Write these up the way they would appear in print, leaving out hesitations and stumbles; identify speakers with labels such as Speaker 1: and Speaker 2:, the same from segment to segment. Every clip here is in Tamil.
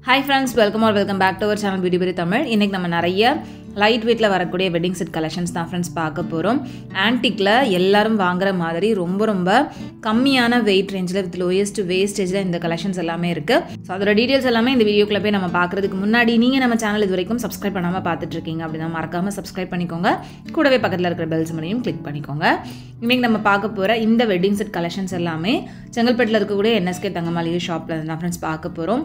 Speaker 1: Hi friends, welcome back to our channel Beauty Berry Tamil. இன்னைக்கு நம்ம நிறைய லைட் வெயிட்ல வரக்கூடிய வெட்டிங் செட் கலெக்ஷன்ஸ் தான் ஃப்ரெண்ட்ஸ் பார்க்க போறோம். ஆன்டிக்ல எல்லாரும் வாங்குற மாதிரி ரொம்ப கம்மியான வெயிட் ரேஞ்சில் வித் லோயஸ்ட் வேஸ்டேஜ்ல இந்த கலெக்ஷன்ஸ் எல்லாமே இருக்கு. ஸோ அதோட டீடைல்ஸ் எல்லாமே இந்த வீடியோக்குள்ள போய் நம்ம பார்க்கறதுக்கு முன்னாடி நீங்க நம்ம சேனல் இது வரைக்கும் சப்ஸ்கிரைப் பண்ணாம பார்த்துட்டு இருக்கீங்க அப்படின்னா மறக்காம சப்ஸ்கிரைப் பண்ணிக்கோங்க. கூடவே பக்கத்தில் இருக்கிற பெல் சிம்பலையும் கிளிக் பண்ணிக்கோங்க. இன்னைக்கு நம்ம பார்க்க போற இந்த வெட்டிங் செட் கலெக்ஷன்ஸ் எல்லாமே செங்கல்பட்டுல இருக்கக்கூடிய என்எஸ்கே தங்கமளிகை ஷாப்ல இருந்து தான் ஃப்ரெண்ட்ஸ் பார்க்க போறோம்.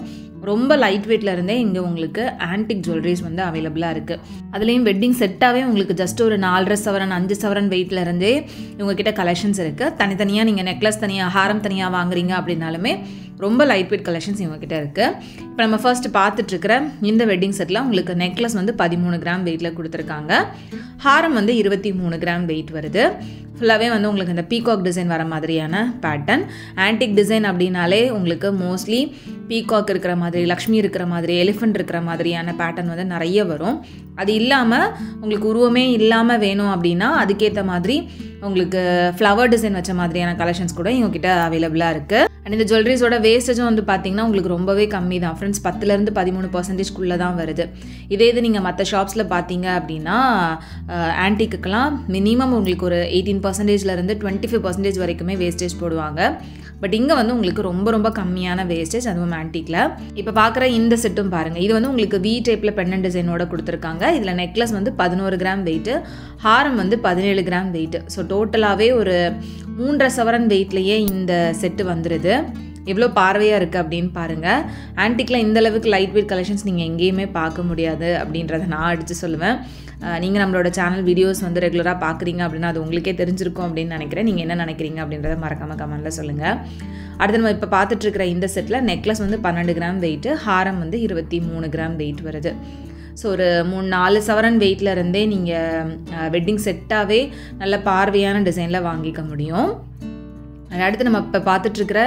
Speaker 1: ரொம்ப லைட் வெயிட்ல இருந்தே இங்க உங்களுக்கு ஆன்டிக் ஜுவல்லரிஸ் வந்து அவைலபிளா இருக்கு. அதுலேயும் வெட்டிங் செட்டாகவே உங்களுக்கு ஜஸ்ட் ஒரு 4.5 சவரன் 5 சவரன் வெயிட்ல இருந்தே இவங்க கிட்ட கலெக்ஷன்ஸ் இருக்கு. தனித்தனியாக நீங்கள் நெக்லஸ் தனியாக ஹாரம் தனியாக வாங்குறீங்க அப்படின்னாலுமே ரொம்ப லைட் வெயிட் கலெக்ஷன்ஸ் இவங்ககிட்ட இருக்கு. இப்போ நம்ம ஃபர்ஸ்ட் பார்த்துட்டு இருக்கிற இந்த வெட்டிங் செட்டில் உங்களுக்கு நெக்லஸ் வந்து 13 கிராம் வெயிட்டில் கொடுத்துருக்காங்க. ஹாரம் வந்து 23 கிராம் வெயிட் வருது. ஃபுல்லாகவே வந்து உங்களுக்கு இந்த பீகாக் டிசைன் வர மாதிரியான பேட்டர்ன். ஆன்டிக் டிசைன் அப்படின்னாலே உங்களுக்கு மோஸ்ட்லி பீகாக் இருக்கிற மாதிரி, லக்ஷ்மி இருக்கிற மாதிரி, எலிஃபெண்ட் இருக்கிற மாதிரியான பேட்டர்ன் வந்து நிறைய வரும். அது இல்லாமல் உங்களுக்கு உருவமே இல்லாமல் வேணும் அப்படின்னா அதுக்கேற்ற மாதிரி உங்களுக்கு ஃப்ளவர் டிசைன் வச்ச மாதிரியான கலெக்ஷன்ஸ் கூட இவங்ககிட்ட அவைலபிளாக இருக்குது. அண்ட் இந்த ஜுவல்லரிஸோட வேஸ்டேஜும் வந்து பார்த்தீங்கன்னா உங்களுக்கு ரொம்பவே கம்மி தான் ஃப்ரெண்ட்ஸ். 10% 13% தான் வருது. இதே இது நீங்கள் மற்ற ஷாப்ஸில் பார்த்தீங்க அப்படின்னா ஆன்டிக்குக்கெல்லாம் மினிமம் உங்களுக்கு ஒரு 18%லேருந்து 25% வரைக்குமே வேஸ்டேஜ் போடுவாங்க. பட் இங்கே வந்து உங்களுக்கு ரொம்ப கம்மியான வேஸ்டேஜ், அதுவும் ஆன்டிக்கில். இப்போ பார்க்குற இந்த செட்டும் பாருங்கள். இது வந்து உங்களுக்கு வி டைப்பில் பெண்ணன் டிசைனோட கொடுத்துருக்காங்க. இதில் நெக்லஸ் வந்து 11 கிராம் வெயிட்டு, ஹாரம் வந்து 17 கிராம் வெயிட்டு. ஸோ டோட்டலாகவே ஒரு 3.5 சவரன் வெயிட்லேயே இந்த செட்டு வந்துடுது. எவ்வளோ பார்வையாக இருக்குது அப்படின்னு பாருங்கள். ஆன்டிக்கில் இந்த அளவுக்கு லைட் வெயிட் கலெக்ஷன்ஸ் நீங்கள் எங்கேயுமே பார்க்க முடியாது அப்படின்றத நான் அடித்து சொல்லுவேன். நீங்கள் நம்மளோட சேனல் வீடியோஸ் வந்து ரெகுலராக பார்க்குறீங்க அப்படின்னா அது உங்களுக்கே தெரிஞ்சிருக்கும் அப்படின்னு நினைக்கிறேன். நீங்கள் என்ன நினைக்கிறீங்க அப்படின்றத மறக்காமல் கமெண்ட்டில் சொல்லுங்கள். அடுத்து நம்ம இப்போ பார்த்துட்ருக்கிற இந்த செட்டில் நெக்லஸ் வந்து 12 கிராம் வெயிட்டு, ஹாரம் வந்து 23 கிராம் வெயிட் வருது. ஸோ ஒரு 3-4 சவரன் வெயிட்டில் இருந்தே நீங்கள் வெட்டிங் செட்டாகவே நல்ல பார்வையான டிசைனில் வாங்கிக்க முடியும். அடுத்து நம்ம இப்போ பார்த்துட்ருக்கிற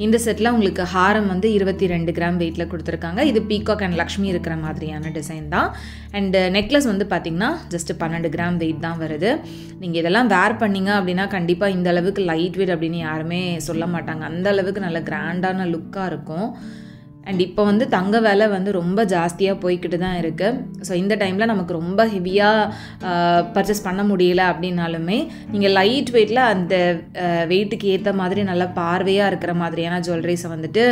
Speaker 1: இந்த செட்டில் உங்களுக்கு ஹாரம் வந்து 22 கிராம் வெயிட்டில் கொடுத்துருக்காங்க. இது பீகாக் அண்ட் லக்ஷ்மி இருக்கிற மாதிரியான டிசைன் தான். அண்டு நெக்லஸ் வந்து பார்த்திங்கன்னா ஜஸ்ட் 12 கிராம் வெயிட் தான் வருது. நீங்கள் இதெல்லாம் வேர் பண்ணிங்க அப்படின்னா கண்டிப்பாக இந்த அளவுக்கு லைட் வெயிட் அப்படின்னு யாருமே சொல்ல மாட்டாங்க. அந்த அளவுக்கு நல்ல கிராண்டான லுக்காக இருக்கும். அண்ட் இப்போ வந்து தங்க விலை வந்து ரொம்ப ஜாஸ்தியாக போய்கிட்டு தான் இருக்குது. ஸோ இந்த டைமில் நமக்கு ரொம்ப ஹெவியாக பர்ச்சேஸ் பண்ண முடியல அப்படின்னாலுமே நீங்கள் லைட் வெயிட்டில் அந்த வெயிட்டுக்கு ஏற்ற மாதிரி நல்ல பார்வையாக இருக்கிற மாதிரியான ஜுவல்லரிஸை வந்துட்டு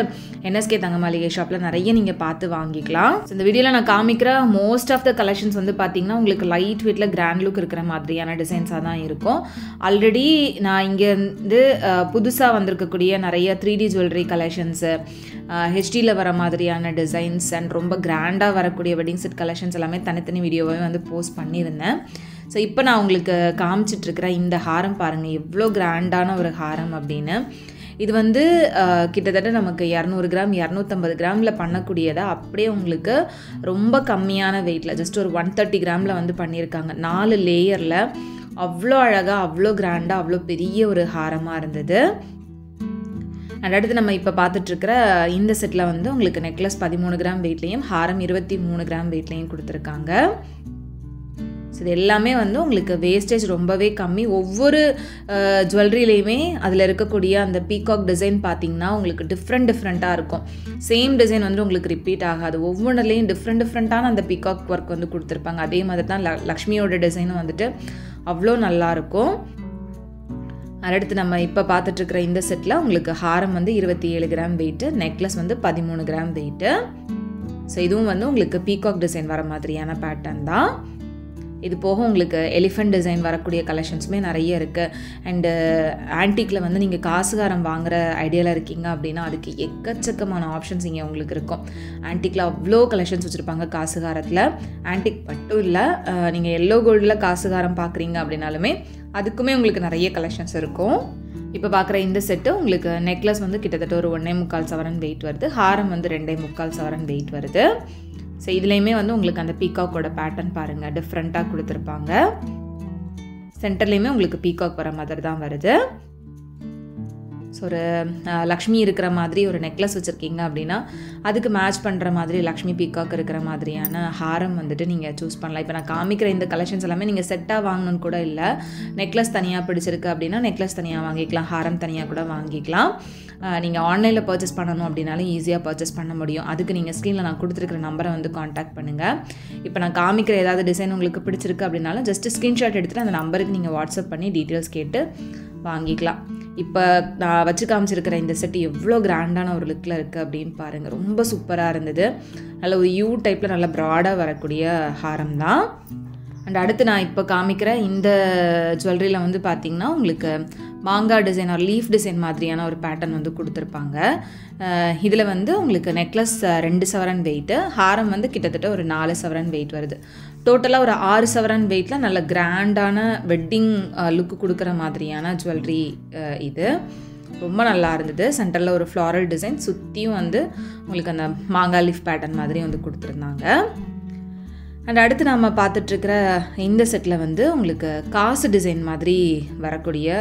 Speaker 1: என்எஸ்கே தங்கமளிகை ஷாப்பில் நிறைய நீங்கள் பார்த்து வாங்கிக்கலாம். ஸோ இந்த வீடியோவில் நான் காமிக்கிற மோஸ்ட் ஆஃப் த கலெக்ஷன்ஸ் வந்து பார்த்திங்கன்னா உங்களுக்கு லைட் வெயிட்டில் கிராண்ட் லுக் இருக்கிற மாதிரியான டிசைன்ஸாக தான் இருக்கும். ஆல்ரெடி நான் இங்கேருந்து புதுசாக வந்திருக்கக்கூடிய நிறைய 3D ஜுவல்லரி கலெக்ஷன்ஸு, ஹெச்டியில் வர மாதிரியான டிசைன்ஸ் அண்ட் ரொம்ப கிராண்டாக வரக்கூடிய வெட்டிங் செட் கலெக்ஷன்ஸ் எல்லாமே தனித்தனி வீடியோவே வந்து போஸ்ட் பண்ணியிருந்தேன். ஸோ இப்போ நான் உங்களுக்கு காமிச்சிட்ருக்கிற இந்த ஹாரம் பாருங்கள், எவ்வளோ கிராண்டான ஒரு ஹாரம் அப்படின்னு. இது வந்து கிட்டத்தட்ட நமக்கு 200 கிராம் 250 கிராமில் பண்ணக்கூடியதை அப்படியே உங்களுக்கு ரொம்ப கம்மியான வெயிட்டில் ஜஸ்ட் ஒரு 130 கிராமில் வந்து பண்ணியிருக்காங்க. 4 லேயரில் அவ்வளோ அழகாக, அவ்வளோ கிராண்டாக, அவ்வளோ பெரிய ஒரு ஹாரமாக இருந்தது. அண்ட் அடுத்து நம்ம இப்போ பார்த்துட்ருக்கிற இந்த செட்டில் வந்து உங்களுக்கு நெக்லஸ் 13 கிராம் வெயிட்லேயும் ஹாரம் 23 கிராம் வெயிட்லேயும் கொடுத்துருக்காங்க. ஸோ இது எல்லாமே வந்து உங்களுக்கு வேஸ்டேஜ் ரொம்பவே கம்மி. ஒவ்வொரு ஜுவல்லரிலையுமே அதில் இருக்கக்கூடிய அந்த பீகாக் டிசைன் பார்த்திங்கன்னா உங்களுக்கு டிஃப்ரெண்ட்டாக இருக்கும். சேம் டிசைன் வந்து உங்களுக்கு ரிப்பீட் ஆகாது. ஒவ்வொன்றுலேயும் டிஃப்ரெண்ட்டான அந்த பீகாக் ஒர்க் வந்து கொடுத்துருப்பாங்க. அதே மாதிரி தான் லக்ஷ்மியோட டிசைனும் வந்துட்டு அவ்வளோ நல்லாயிருக்கும். அடுத்து நம்ம இப்போ பார்த்துட்ருக்கிற இந்த செட்டில் உங்களுக்கு ஹாரம் வந்து 27 கிராம் வெயிட்டு, நெக்லஸ் வந்து 13 கிராம் வெயிட்டு. ஸோ இதுவும் வந்து உங்களுக்கு பீகாக் டிசைன் வர மாதிரியான பேட்டர்ன் தான். இது போக உங்களுக்கு எலிஃபெண்ட் டிசைன் வரக்கூடிய கலெக்ஷன்ஸுமே நிறைய இருக்குது. அண்டு ஆன்டிக்கில் வந்து நீங்கள் காசுகாரம் வாங்குகிற ஐடியாவில் இருக்கீங்க அப்படின்னா அதுக்கு எக்கச்சக்கமான ஆப்ஷன்ஸ் இங்கே உங்களுக்கு இருக்கும். ஆன்டிக்கில் அவ்வளோ கலெக்ஷன்ஸ் வச்சுருப்பாங்க காசுகாரத்தில். ஆன்டிக் மட்டும் இல்லை, நீங்கள் எல்லோ கோல்டில் காசுகாரம் பார்க்குறீங்க அப்படின்னாலுமே அதுக்குமே உங்களுக்கு நிறைய கலெக்ஷன்ஸ் இருக்கும். இப்போ பார்க்குற இந்த செட்டு உங்களுக்கு நெக்லஸ் வந்து கிட்டத்தட்ட ஒரு 1.25 சவரன் வெயிட் வருது, ஹாரம் வந்து 2.25 சவரன் வெயிட் வருது. ஸோ இதுலேயுமே வந்து உங்களுக்கு அந்த பீகாக்கோட பேட்டர்ன் பாருங்கள், டிஃப்ரெண்ட்டாக கொடுத்துருப்பாங்க. சென்டர்லேயுமே உங்களுக்கு பீகாக் வர மாதிரி தான் வருது. ஸோ ஒரு லக்ஷ்மி இருக்கிற மாதிரி ஒரு நெக்லஸ் வச்சுருக்கீங்க அப்படின்னா அதுக்கு மேட்ச் பண்ணுற மாதிரி லக்ஷ்மி பீகாக் இருக்கிற மாதிரியான ஹாரம் வந்துட்டு நீங்கள் சூஸ் பண்ணலாம். இப்போ நான் காமிக்கிற இந்த கலெக்ஷன்ஸ் எல்லாமே நீங்கள் செட்டாக வாங்கணும்னு கூட இல்லை. நெக்லஸ் தனியாக பிடிச்சிருக்கு அப்படின்னா நெக்லஸ் தனியாக வாங்கிக்கலாம், ஹாரம் தனியாக கூட வாங்கிக்கலாம். நீங்கள் ஆன்லைனில் பர்ச்சேஸ் பண்ணணும் அப்படின்னாலும் ஈஸியாக பர்ச்சேஸ் பண்ண முடியும். அதுக்கு நீங்கள் ஸ்க்ரீனில் நான் கொடுத்துருக்கிற நம்பரை வந்து காண்டாக்ட் பண்ணுங்கள். இப்போ நான் காமிக்கிற ஏதாவது டிசைன் உங்களுக்கு பிடிச்சிருக்கு அப்படின்னாலும் ஜஸ்ட் ஸ்க்ரீன்ஷாட் எடுத்துகிட்டு அந்த நம்பருக்கு நீங்கள் வாட்ஸ்அப் பண்ணி டீட்டெயில்ஸ் கேட்டு வாங்கிக்கலாம். இப்போ நான் வச்சு காமிச்சிருக்கிற இந்த செட் எவ்வளோ கிராண்டான ஒரு லுக்கில் இருக்குது அப்படின்னு பாருங்கள். ரொம்ப சூப்பராக இருந்தது. நல்ல ஒரு யூ டைப்பில் நல்ல ப்ராடாக வரக்கூடிய ஹாரம் தான். அண்ட் அடுத்து நான் இப்போ காமிக்கிற இந்த ஜுவல்லரியில் வந்து பார்த்திங்கன்னா உங்களுக்கு மாங்காய் டிசைன் ஒரு லீஃப் டிசைன் மாதிரியான ஒரு பேட்டர்ன் வந்து கொடுத்துருப்பாங்க. இதில் வந்து உங்களுக்கு நெக்லஸ் 2 சவரன் வெயிட்டு, ஹாரம் வந்து கிட்டத்தட்ட ஒரு 4 சவரன் வெயிட் வருது. டோட்டலாக ஒரு 6 சவரன் வெயிட்டில் நல்ல கிராண்டான வெட்டிங் லுக்கு கொடுக்குற மாதிரியான ஜுவல்லரி இது. ரொம்ப நல்லா இருந்தது. சென்டரில் ஒரு ஃப்ளாரல் டிசைன், சுற்றியும் வந்து உங்களுக்கு அந்த மாங்காய் லீஃப் பேட்டர்ன் மாதிரி வந்து கொடுத்துருந்தாங்க. அண்ட் அடுத்து நம்ம பார்த்துட்ருக்கிற இந்த செட்டில் வந்து உங்களுக்கு காசு டிசைன் மாதிரி வரக்கூடிய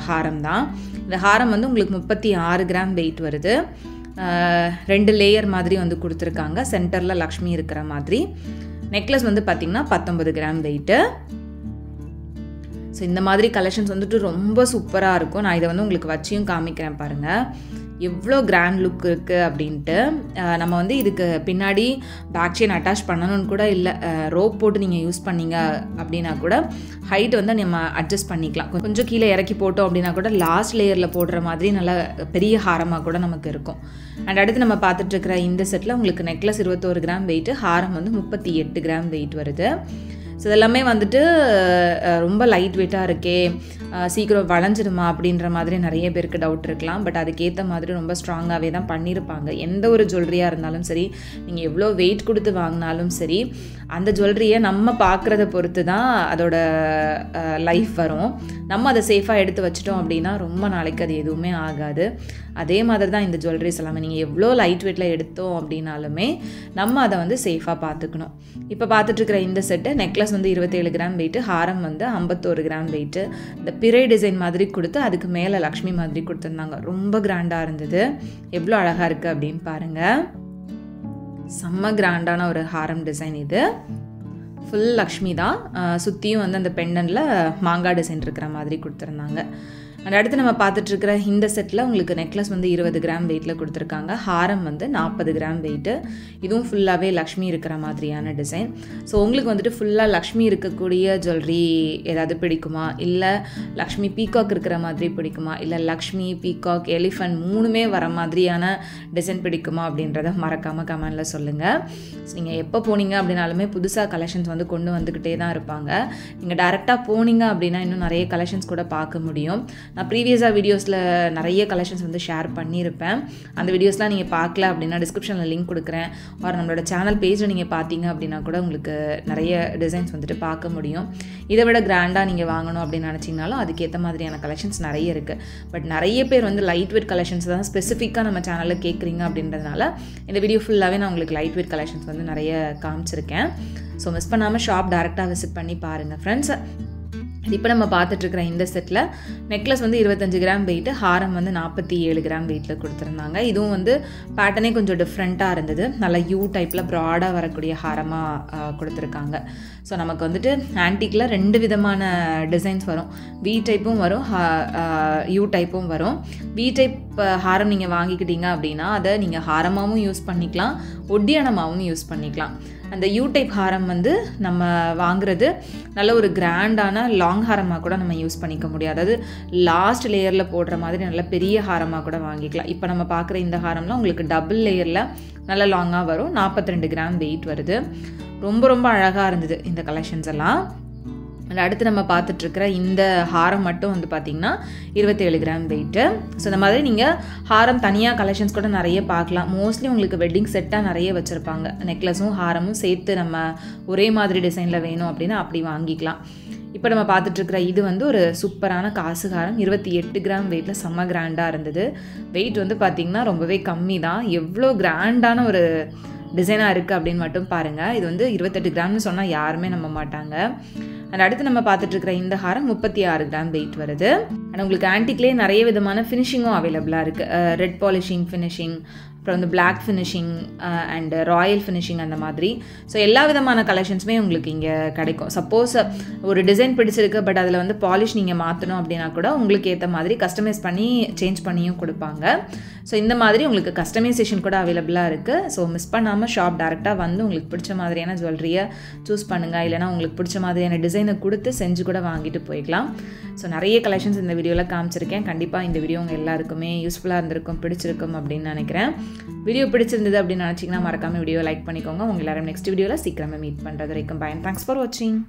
Speaker 1: ஹாரம் தான். இந்த ஹாரம் வந்து உங்களுக்கு 36 கிராம் வெயிட் வருது. 2 லேயர் மாதிரி வந்து கொடுத்துருக்காங்க. சென்டரில் லக்ஷ்மி இருக்கிற மாதிரி. நெக்லஸ் வந்து பார்த்திங்கன்னா 19 கிராம் வெயிட்டு. ஸோ இந்த மாதிரி கலெக்ஷன்ஸ் வந்துட்டு ரொம்ப சூப்பராக இருக்கும். நான் இதை வந்து உங்களுக்கு வச்சியும் காமிக்கிறேன் பாருங்கள், எவ்வளோ கிராண்ட் லுக் இருக்குது அப்படின்ட்டு. நம்ம வந்து இதுக்கு பின்னாடி பேக் செயின் அட்டாச் பண்ணணும்னு கூட இல்லை. ரோப் போட்டு நீங்கள் யூஸ் பண்ணீங்க அப்படின்னா கூட ஹைட் வந்து நம்ம அட்ஜஸ்ட் பண்ணிக்கலாம். கொஞ்சம் கீழே இறக்கி போட்டோம் அப்படின்னா கூட லாஸ்ட் லேயரில் போடுற மாதிரி நல்ல பெரிய ஹாரமாக கூட நமக்கு இருக்கும். அண்ட் அடுத்து நம்ம பார்த்துட்ருக்கிற இந்த செட்டில் உங்களுக்கு நெக்லஸ் 21 கிராம் வெயிட்டு, ஹாரம் வந்து 38 கிராம் வெயிட் வருது. ஸோ இதெல்லாமே வந்துட்டு ரொம்ப லைட் வெயிட்டாக இருக்கே, சீக்கிரம் வளைஞ்சிடுமா அப்படின்ற மாதிரி நிறைய பேருக்கு டவுட் இருக்கலாம். பட் அதுக்கேற்ற மாதிரி ரொம்ப ஸ்ட்ராங்காகவே தான் பண்ணியிருப்பாங்க. எந்த ஒரு ஜுவல்லரியாக இருந்தாலும் சரி, நீங்கள் எவ்வளோ வெயிட் கொடுத்து வாங்கினாலும் சரி, அந்த ஜுவல்லரியை நம்ம பார்க்குறத பொறுத்து தான் அதோட லைஃப் வரும். நம்ம அதை சேஃபாக எடுத்து வச்சிட்டோம் அப்படின்னா ரொம்ப நாளைக்கு அது எதுவுமே ஆகாது. அதே மாதிரி தான் இந்த ஜுவல்லரிஸ் எல்லாமே. நீங்கள் எவ்வளோ லைட் வெயிட்டில் எடுத்தோம் அப்படின்னாலுமே நம்ம அதை வந்து சேஃபாக பார்த்துக்கணும். இப்போ பார்த்துட்ருக்கிற இந்த செட்டு நெக்லஸ் வந்து 27 கிராம் வெயிட்டு, ஹாரம் வந்து 51 கிராம் வெயிட்டு. இந்த பிறை டிசைன் மாதிரி கொடுத்து அதுக்கு மேலே லக்ஷ்மி மாதிரி கொடுத்துருந்தாங்க. ரொம்ப கிராண்டாக இருந்தது. எவ்வளோ அழகாக இருக்குது அப்படின்னு பாருங்கள். செம்ம கிராண்டான ஒரு ஹாரம் டிசைன் இது. ஃபுல் லக்ஷ்மி தான். சுற்றியும் வந்து அந்த பெண்டனில் மாங்காய் டிசைன் இருக்கிற மாதிரி கொடுத்துருந்தாங்க. அண்ட் அடுத்து நம்ம பார்த்துட்ருக்கிற இந்த செட்டில் உங்களுக்கு நெக்லஸ் வந்து 20 கிராம் வெயிட்டில் கொடுத்துருக்காங்க, ஹாரம் வந்து 40 கிராம் வெயிட்டு. இதுவும் ஃபுல்லாகவே லக்ஷ்மி இருக்கிற மாதிரியான டிசைன். ஸோ உங்களுக்கு வந்துட்டு ஃபுல்லாக லக்ஷ்மி இருக்கக்கூடிய ஜுவல்லரி ஏதாவது பிடிக்குமா, இல்லை லக்ஷ்மி பீகாக் இருக்கிற மாதிரி பிடிக்குமா, இல்லை லக்ஷ்மி பீகாக் எலிஃபண்ட் 3மே வர மாதிரியான டிசைன் பிடிக்குமா அப்படின்றத மறக்காமல் கமெண்டில் சொல்லுங்கள். ஸோ நீங்கள் எப்போ போனீங்க அப்படின்னாலுமே புதுசாக கலெக்ஷன்ஸ் வந்து கொண்டு வந்துக்கிட்டே தான் இருப்பாங்க. நீங்கள் டேரெக்டாக போனீங்க அப்படின்னா இன்னும் நிறைய கலெக்ஷன்ஸ் கூட பார்க்க முடியும். நான் ப்ரீவியஸாக வீடியோஸில் நிறைய கலெக்ஷன்ஸ் வந்து ஷேர் பண்ணியிருப்பேன். அந்த வீடியோஸ்லாம் நீங்கள் பார்க்கல அப்படின்னா டிஸ்கிரிப்ஷனில் லிங்க் கொடுக்குறேன். ஒரு நம்மளோட சேனல் பேஜில் நீங்கள் பார்த்தீங்க அப்படின்னா கூட உங்களுக்கு நிறைய டிசைன்ஸ் வந்துட்டு பார்க்க முடியும். இதை விட கிராண்டாக நீங்கள் வாங்கணும் அப்படின்னு நினச்சிங்கனாலும் அதுக்கேற்ற மாதிரியான கலெக்ஷன்ஸ் நிறைய இருக்குது. பட் நிறைய பேர் வந்து லைட் வெயிட் கலெக்ஷன்ஸ் தான் ஸ்பெசிஃபிக்காக நம்ம சேனலில் கேட்குறீங்க அப்படின்றதுனால இந்த வீடியோ ஃபுல்லாகவே நான் உங்களுக்கு லைட் வெயிட் கலெக்ஷன்ஸ் வந்து நிறைய காமிச்சிருக்கேன். ஸோ மிஸ் பண்ணாமல் ஷாப் டேரெக்டாக விசிட் பண்ணி பாருங்கள் ஃப்ரெண்ட்ஸ். இப்போ நம்ம பார்த்துட்ருக்கிற இந்த செட்டில் நெக்லஸ் வந்து 25 கிராம் வெயிட்டு, ஹாரம் வந்து 47 கிராம் வெயிட்டில் கொடுத்துருந்தாங்க. இதுவும் வந்து பேட்டர்னே கொஞ்சம் டிஃப்ரெண்ட்டாக இருந்தது. நல்லா யூ டைப்பில் ப்ராடாக வரக்கூடிய ஹாரமாக கொடுத்துருக்காங்க. ஸோ நமக்கு வந்துட்டு ஆன்டிக்கில் 2 விதமான டிசைன்ஸ் வரும். வி டைப்பும் வரும், யூ டைப்பும் வரும். வி டைப் ஹாரம் நீங்கள் வாங்கிக்கிட்டீங்க அப்படின்னா அதை நீங்கள் ஹாரமாகவும் யூஸ் பண்ணிக்கலாம், ஒட்டியானமாகவும் யூஸ் பண்ணிக்கலாம். அந்த யூ டைப் ஹாரம் வந்து நம்ம வாங்குறது நல்ல ஒரு கிராண்டான லாங் ஹாரமாக கூட நம்ம யூஸ் பண்ணிக்க முடியாது. அதாவது லாஸ்ட் லேயரில் போடுற மாதிரி நல்ல பெரிய ஹாரமாக கூட வாங்கிக்கலாம். இப்போ நம்ம பார்க்குற இந்த ஹாரம்லாம் உங்களுக்கு டபுள் லேயரில் நல்ல லாங்காக வரும். 42 கிராம் வெயிட் வருது. ரொம்ப ரொம்ப அழகாக இருந்தது இந்த கலெக்ஷன்ஸ் எல்லாம். அடுத்து நம்ம பார்த்துட்ருக்கிற இந்த ஹாரம் மட்டும் வந்து பார்த்திங்கன்னா 27 கிராம் வெயிட்டு. ஸோ இந்த மாதிரி நீங்கள் ஹாரம் தனியாக கலெக்ஷன்ஸ் கூட நிறைய பார்க்கலாம். மோஸ்ட்லி உங்களுக்கு வெட்டிங் செட்டாக நிறைய வச்சுருப்பாங்க. நெக்லஸும் ஹாரமும் சேர்த்து நம்ம ஒரே மாதிரி டிசைனில் வேணும் அப்படின்னா அப்படி வாங்கிக்கலாம். இப்போ நம்ம பார்த்துட்ருக்கிற இது வந்து ஒரு சூப்பரான காசு ஹாரம். 28 கிராம் வெயிட்டில் செம்ம கிராண்டாக இருந்தது. வெயிட் வந்து பார்த்திங்கன்னா ரொம்பவே கம்மி தான். எவ்வளோ கிராண்டான ஒரு டிசைனாக இருக்குது அப்படின்னு மட்டும் பாருங்கள். இது வந்து 28 கிராம்னு சொன்னால் யாருமே நம்ப மாட்டாங்க. அண்ட் அடுத்து நம்ம பார்த்துட்ருக்கிற இந்த ஹாரம் 36 கிராம் வெயிட் வருது. அண்ட் உங்களுக்கு ஆன்டிக்லேயே நிறைய விதமான ஃபினிஷிங்கும் அவைலபிளாக இருக்குது. ரெட் பாலிஷிங் ஃபினிஷிங், அப்புறம் வந்து black finishing and royal finishing அந்த மாதிரி. ஸோ எல்லா விதமான கலெக்ஷன்ஸுமே உங்களுக்கு இங்கே கிடைக்கும். சப்போஸ் ஒரு டிசைன் பிடிச்சிருக்கு பட் அதில் வந்து பாலிஷ் நீங்கள் மாற்றணும் அப்படின்னா கூட உங்களுக்கு ஏற்ற மாதிரி கஸ்டமைஸ் பண்ணி சேஞ்ச் பண்ணியும் கொடுப்பாங்க. ஸோ இந்த மாதிரி உங்களுக்கு கஸ்டமைசேஷன் கூட அவைலபிளாக இருக்குது. ஸோ மிஸ் பண்ணாமல் ஷாப் டேரெக்டாக வந்து உங்களுக்கு பிடிச்ச மாதிரியான ஜுவல்லரியை சூஸ் பண்ணுங்கள். இல்லைனா உங்களுக்கு பிடிச்ச மாதிரியான டிசைனை கொடுத்து செஞ்சு கூட வாங்கிட்டு போய்க்கலாம். ஸோ நிறைய கலெக்ஷன்ஸ் இந்த வீடியோவில் காமிச்சிருக்கேன். கண்டிப்பாக இந்த வீடியோ உங்கள் எல்லாருக்குமே யூஸ்ஃபுல்லாக இருந்திருக்கும், பிடிச்சிருக்கும் அப்படின்னு நினைக்கிறேன். வீடியோ பிடிச்சிருந்தது அப்படின்னு நினச்சிங்கன்னா மறக்காமல் வீடியோ லைக் பண்ணிக்கோங்க. உங்கள் எல்லாரும் நெக்ஸ்ட் வீடியோவில் சீக்கிரமே மீட் பண்ணுறது வரைக்கும் பை. தேங்க்ஸ் ஃபார் வாட்சிங்.